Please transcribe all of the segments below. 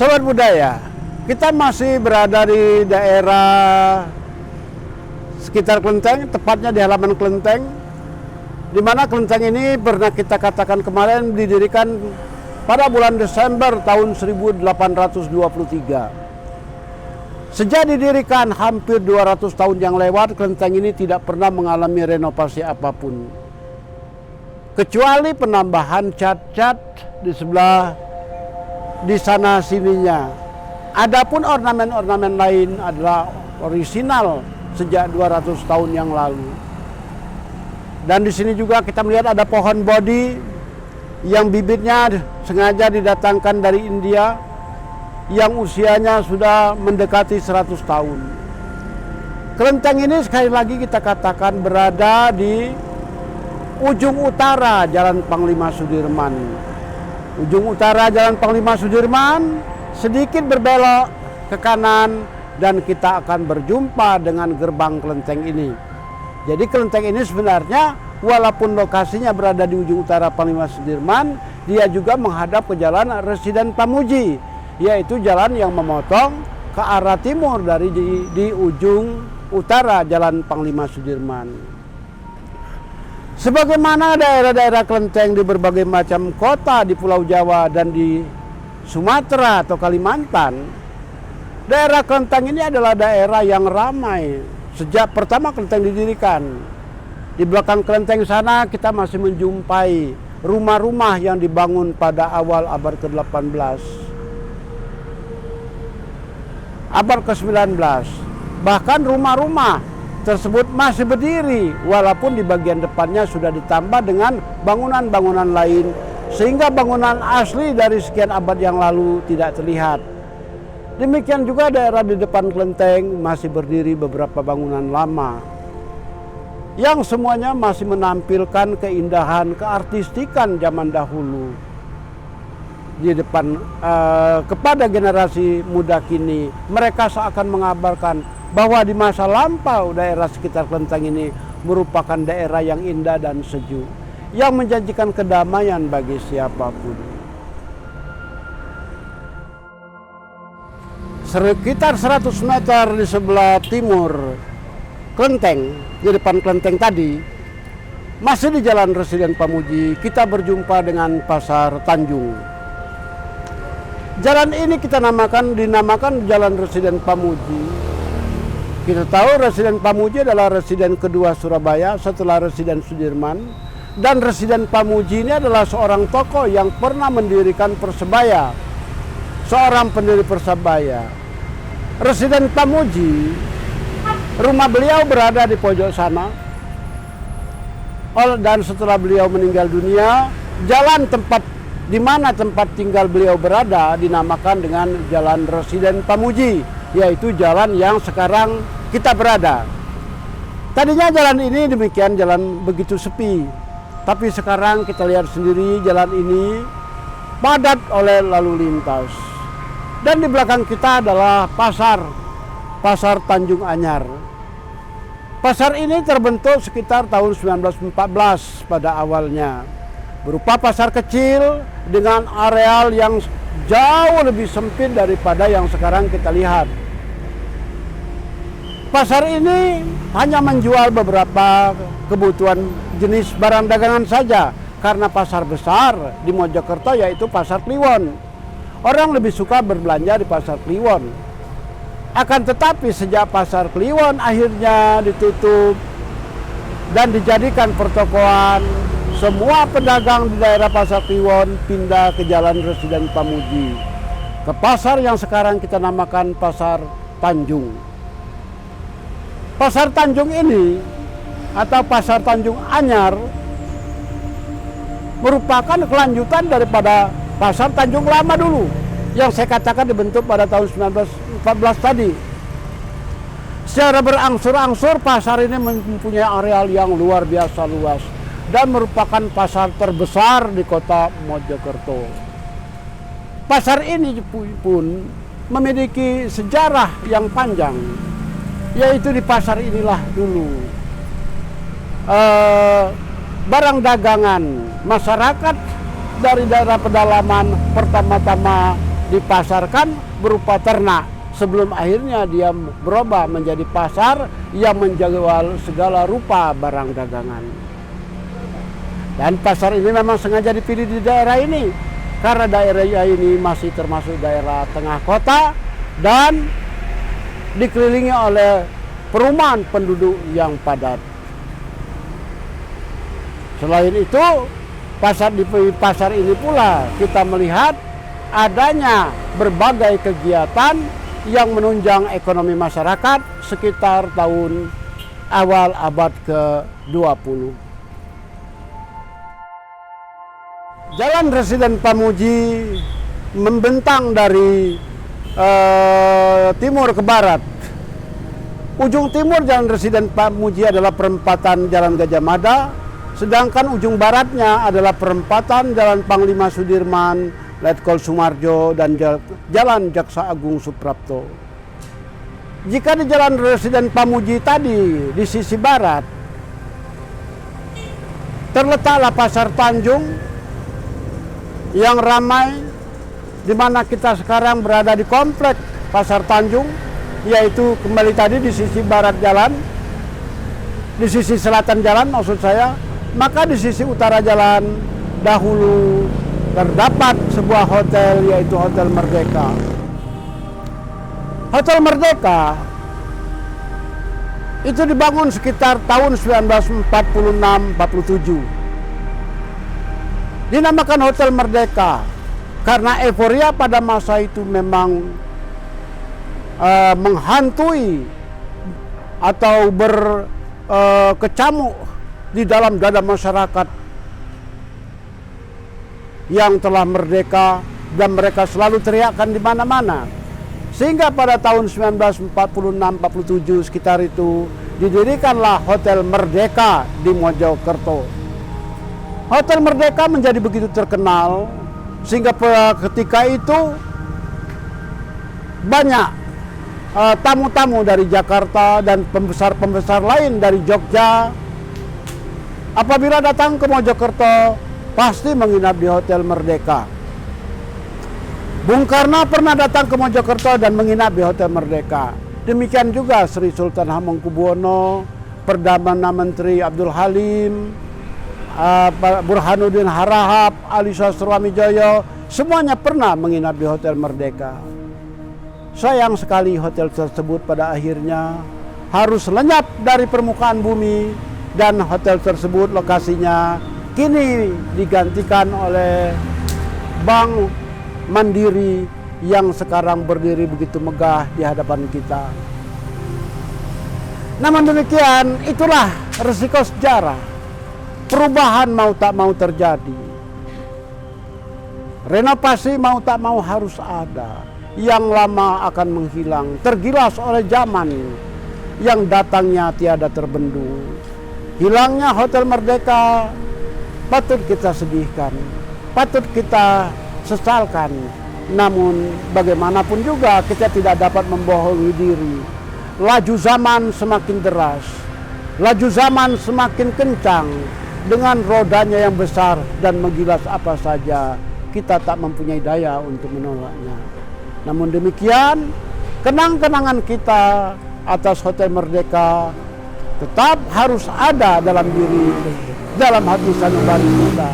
Sobat Budaya, kita masih berada di daerah sekitar Klenteng, tepatnya di halaman Klenteng, di mana Klenteng ini pernah kita katakan kemarin didirikan pada bulan Desember tahun 1823. Sejak didirikan hampir 200 tahun yang lewat, Klenteng ini tidak pernah mengalami renovasi apapun, kecuali penambahan cat-cat di sebelah di sana sininya. Adapun ornamen-ornamen lain adalah orisinal sejak 200 tahun yang lalu. Dan di sini juga kita melihat ada pohon bodi yang bibitnya sengaja didatangkan dari India, yang usianya sudah mendekati 100 tahun. Klenteng ini sekali lagi kita katakan berada di ujung utara Jalan Panglima Sudirman. Ujung utara Jalan Panglima Sudirman, sedikit berbelok ke kanan dan kita akan berjumpa dengan gerbang Klenteng ini. Jadi Klenteng ini sebenarnya walaupun lokasinya berada di ujung utara Panglima Sudirman, dia juga menghadap ke Jalan Residen Pamuji, yaitu jalan yang memotong ke arah timur dari di ujung utara Jalan Panglima Sudirman. Sebagaimana daerah-daerah Klenteng di berbagai macam kota di Pulau Jawa dan di Sumatera atau Kalimantan, daerah Klenteng ini adalah daerah yang ramai sejak pertama Klenteng didirikan. Di belakang Klenteng sana kita masih menjumpai rumah-rumah yang dibangun pada awal abad ke-18, abad ke-19. Bahkan rumah-rumah tersebut masih berdiri walaupun di bagian depannya sudah ditambah dengan bangunan-bangunan lain, sehingga bangunan asli dari sekian abad yang lalu tidak terlihat. Demikian juga daerah di depan Klenteng masih berdiri beberapa bangunan lama yang semuanya masih menampilkan keindahan, keartistikan zaman dahulu. Di depan kepada generasi muda kini, mereka seakan mengabarkan bahwa di masa lampau daerah sekitar Klenteng ini merupakan daerah yang indah dan sejuk, yang menjanjikan kedamaian bagi siapapun. Sekitar 100 meter di sebelah timur Klenteng, di depan Klenteng tadi, masih di Jalan Residen Pamuji, kita berjumpa dengan Pasar Tanjung. Jalan ini dinamakan Jalan Residen Pamuji. Kita tahu Residen Pamuji adalah residen kedua Surabaya setelah Residen Sudirman, dan Residen Pamuji ini adalah seorang tokoh yang pernah mendirikan Persebaya, seorang pendiri Persebaya. Residen Pamuji, rumah beliau berada di pojok sana, dan setelah beliau meninggal dunia, jalan di mana tempat tinggal beliau berada dinamakan dengan Jalan Residen Pamuji, yaitu jalan yang sekarang kita berada. Tadinya jalan ini demikian, jalan begitu sepi, tapi sekarang kita lihat sendiri jalan ini padat oleh lalu lintas. Dan di belakang kita adalah Pasar Tanjung Anyar. Pasar ini terbentuk sekitar tahun 1914 pada awalnya, berupa pasar kecil dengan areal yang jauh lebih sempit daripada yang sekarang kita lihat. Pasar ini hanya menjual beberapa kebutuhan jenis barang dagangan saja, karena pasar besar di Mojokerto yaitu Pasar Kliwon. Orang lebih suka berbelanja di Pasar Kliwon. Akan tetapi sejak Pasar Kliwon akhirnya ditutup dan dijadikan pertokoan, semua pedagang di daerah Pasar Kliwon pindah ke Jalan Residen Pamuji, ke pasar yang sekarang kita namakan Pasar Tanjung. Pasar Tanjung ini atau Pasar Tanjung Anyar merupakan kelanjutan daripada Pasar Tanjung Lama dulu, yang saya katakan dibentuk pada tahun 1914 tadi. Secara berangsur-angsur pasar ini mempunyai areal yang luar biasa luas dan merupakan pasar terbesar di kota Mojokerto. Pasar ini pun memiliki sejarah yang panjang, yaitu di pasar inilah dulu barang dagangan masyarakat dari daerah pedalaman pertama-tama dipasarkan berupa ternak sebelum akhirnya dia berubah menjadi pasar yang menjual segala rupa barang dagangan. Dan pasar ini memang sengaja dipilih di daerah ini karena daerah ini masih termasuk daerah tengah kota dan dikelilingi oleh perumahan penduduk yang padat. Selain itu, di pasar ini pula kita melihat adanya berbagai kegiatan yang menunjang ekonomi masyarakat sekitar tahun awal abad ke-20. Jalan Residen Pamuji membentang dari timur ke barat. Ujung timur Jalan Residen Pamuji adalah perempatan Jalan Gajah Mada, sedangkan ujung baratnya adalah perempatan Jalan Panglima Sudirman, Letkol Sumarjo, dan Jalan Jaksa Agung Suprapto. Jika di Jalan Residen Pamuji tadi di sisi barat terletaklah Pasar Tanjung yang ramai, di mana kita sekarang berada di komplek Pasar Tanjung, yaitu kembali tadi di sisi barat jalan, di sisi selatan jalan maksud saya. Maka di sisi utara jalan dahulu terdapat sebuah hotel, yaitu Hotel Merdeka. Hotel Merdeka itu dibangun sekitar tahun 1946-47. Dinamakan Hotel Merdeka karena euforia pada masa itu memang menghantui atau berkecamuk di dalam dada masyarakat yang telah merdeka, dan mereka selalu teriakkan di mana-mana. Sehingga pada tahun 1946-47 sekitar itu didirikanlah Hotel Merdeka di Mojokerto. Hotel Merdeka menjadi begitu terkenal sehingga ketika itu banyak tamu-tamu dari Jakarta dan pembesar-pembesar lain dari Jogja apabila datang ke Mojokerto pasti menginap di Hotel Merdeka. Bung Karno pernah datang ke Mojokerto dan menginap di Hotel Merdeka. Demikian juga Sri Sultan Hamengkubuwono, Perdana Menteri Abdul Halim, Burhanuddin Harahap, Ali Sosroamidjojo, semuanya pernah menginap di Hotel Merdeka. Sayang sekali hotel tersebut pada akhirnya harus lenyap dari permukaan bumi, dan hotel tersebut lokasinya kini digantikan oleh Bank Mandiri yang sekarang berdiri begitu megah di hadapan kita. Namun demikian, itulah resiko sejarah. Perubahan mau tak mau terjadi. Renovasi mau tak mau harus ada. Yang lama akan menghilang, tergilas oleh zaman yang datangnya tiada terbendung. Hilangnya Hotel Merdeka patut kita sedihkan, patut kita sesalkan. Namun bagaimanapun juga kita tidak dapat membohongi diri. Laju zaman semakin deras, laju zaman semakin kencang. Dengan rodanya yang besar dan menggilas apa saja, kita tak mempunyai daya untuk menolaknya. Namun demikian, kenang-kenangan kita atas Hotel Merdeka tetap harus ada dalam diri, dalam hati sanubari kita.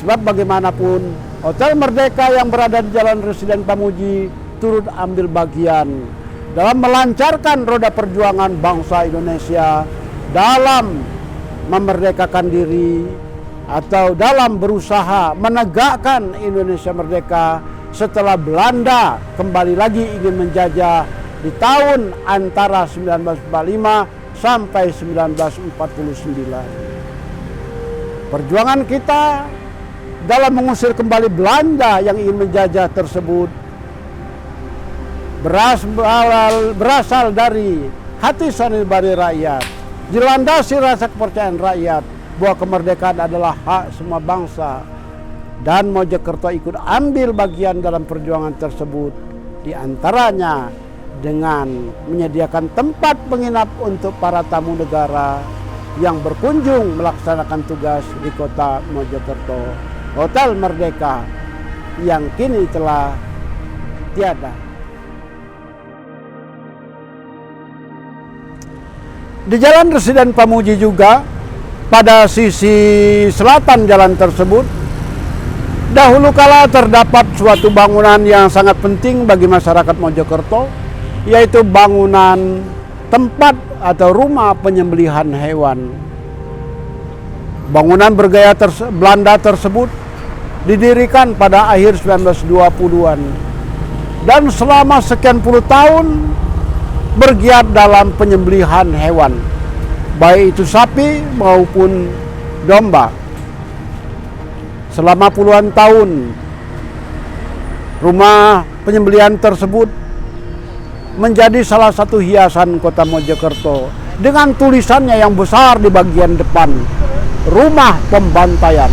Sebab bagaimanapun, Hotel Merdeka yang berada di Jalan Residen Pamuji turut ambil bagian dalam melancarkan roda perjuangan bangsa Indonesia dalam memerdekakan diri atau dalam berusaha menegakkan Indonesia merdeka setelah Belanda kembali lagi ingin menjajah di tahun antara 1945 sampai 1949. Perjuangan kita dalam mengusir kembali Belanda yang ingin menjajah tersebut berasal dari hati sanubari rakyat, dilandasi rasa kepercayaan rakyat bahwa kemerdekaan adalah hak semua bangsa, dan Mojokerto ikut ambil bagian dalam perjuangan tersebut, diantaranya dengan menyediakan tempat penginap untuk para tamu negara yang berkunjung melaksanakan tugas di kota Mojokerto. Hotel Merdeka yang kini telah tiada. Di Jalan Residen Pamuji juga, pada sisi selatan jalan tersebut, dahulu kala terdapat suatu bangunan yang sangat penting bagi masyarakat Mojokerto, yaitu bangunan tempat atau rumah penyembelihan hewan. Bangunan bergaya Belanda tersebut didirikan pada akhir 1920-an dan selama sekian puluh tahun bergiat dalam penyembelihan hewan, baik itu sapi maupun domba. Selama puluhan tahun, rumah penyembelihan tersebut menjadi salah satu hiasan kota Mojokerto dengan tulisannya yang besar di bagian depan, rumah pembantaian.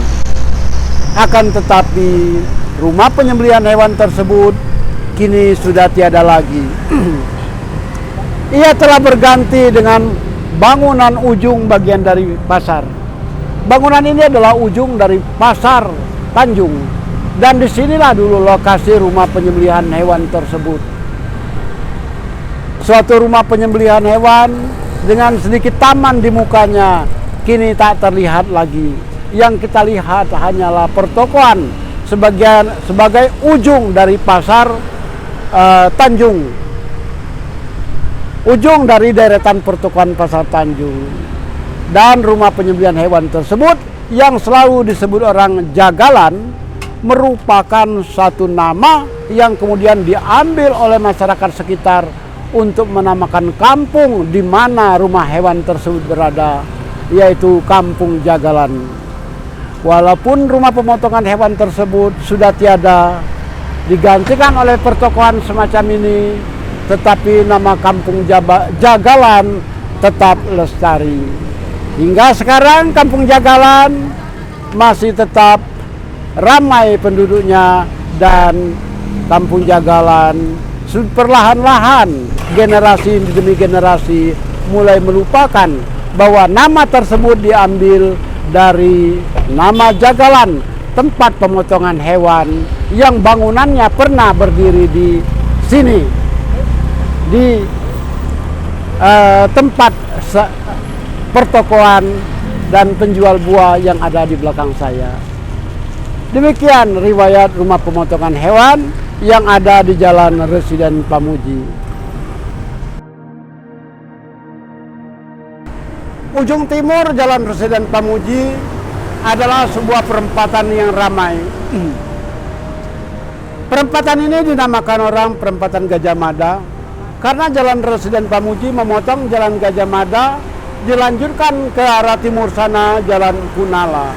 Akan tetapi rumah penyembelihan hewan tersebut kini sudah tiada lagi. Ia telah berganti dengan bangunan ujung bagian dari pasar. Bangunan ini adalah ujung dari pasar Tanjung, dan disinilah dulu lokasi rumah penyembelihan hewan tersebut. Suatu rumah penyembelihan hewan dengan sedikit taman di mukanya kini tak terlihat lagi. Yang kita lihat hanyalah pertokoan sebagai ujung dari pasar Tanjung, ujung dari deretan pertokoan pasar Tanjung. Dan rumah penyembelihan hewan tersebut yang selalu disebut orang Jagalan merupakan satu nama yang kemudian diambil oleh masyarakat sekitar untuk menamakan kampung di mana rumah hewan tersebut berada, yaitu Kampung Jagalan. Walaupun rumah pemotongan hewan tersebut sudah tiada, digantikan oleh pertokoan semacam ini, tetapi nama Kampung Jagalan tetap lestari. Hingga sekarang Kampung Jagalan masih tetap ramai penduduknya, dan Kampung Jagalan perlahan-lahan generasi demi generasi mulai melupakan bahwa nama tersebut diambil dari nama Jagalan, tempat pemotongan hewan yang bangunannya pernah berdiri di sini, di tempat pertokoan dan penjual buah yang ada di belakang saya. Demikian riwayat rumah pemotongan hewan yang ada di Jalan Residen Pamuji. Ujung timur Jalan Residen Pamuji adalah sebuah perempatan yang ramai. Perempatan ini dinamakan orang perempatan Gajah Mada karena Jalan Residen Pamuji memotong Jalan Gajah Mada, dilanjutkan ke arah timur sana Jalan Kunala.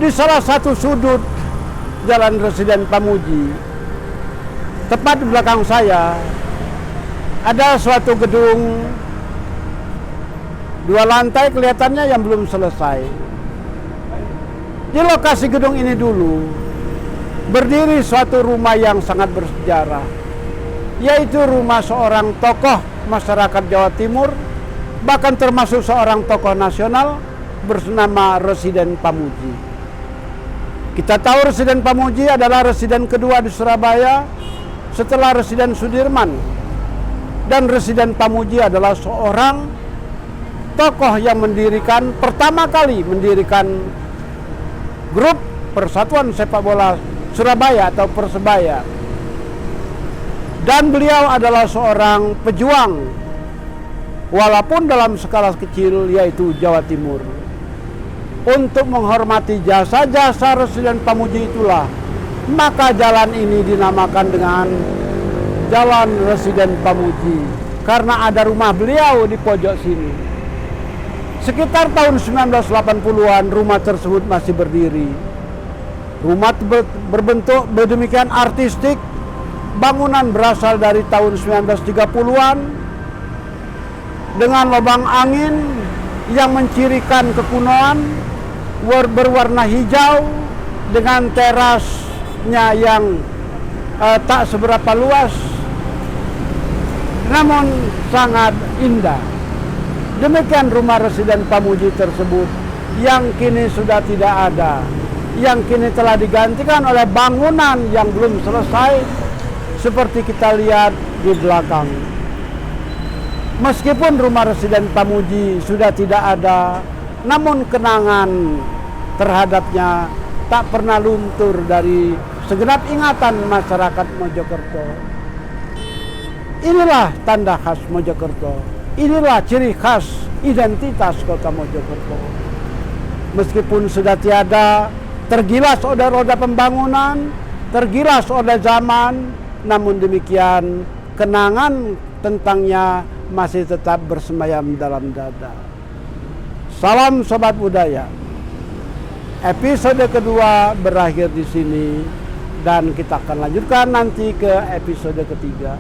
Di salah satu sudut Jalan Residen Pamuji, tepat di belakang saya, ada suatu gedung 2 lantai kelihatannya yang belum selesai. Di lokasi gedung ini dulu berdiri suatu rumah yang sangat bersejarah, yaitu rumah seorang tokoh masyarakat Jawa Timur, bahkan termasuk seorang tokoh nasional bernama Residen Pamuji. Kita tahu Residen Pamuji adalah residen kedua di Surabaya setelah Residen Sudirman. Dan Residen Pamuji adalah seorang tokoh yang pertama kali mendirikan grup Persatuan Sepak Bola Surabaya atau Persebaya. Dan beliau adalah seorang pejuang, walaupun dalam skala kecil, yaitu Jawa Timur. Untuk menghormati jasa-jasa Residen Pamuji itulah, maka jalan ini dinamakan dengan Jalan Residen Pamuji, karena ada rumah beliau di pojok sini. Sekitar tahun 1980-an rumah tersebut masih berdiri. Rumah berbentuk sedemikian artistik, bangunan berasal dari tahun 1930-an dengan lubang angin yang mencirikan kekunoan, berwarna hijau dengan terasnya yang tak seberapa luas, namun sangat indah. Demikian rumah Residen Pamuji tersebut yang kini sudah tidak ada, yang kini telah digantikan oleh bangunan yang belum selesai seperti kita lihat di belakang. Meskipun rumah residen Pamuji sudah tidak ada, namun kenangan terhadapnya tak pernah luntur dari segenap ingatan masyarakat Mojokerto. Inilah tanda khas Mojokerto. Inilah ciri khas identitas kota Mojokerto. Meskipun sudah tiada, tergilas oleh roda pembangunan, tergilas oleh zaman, namun demikian kenangan tentangnya masih tetap bersemayam dalam dada. Salam Sobat Budaya. Episode kedua berakhir di sini dan kita akan lanjutkan nanti ke episode ketiga.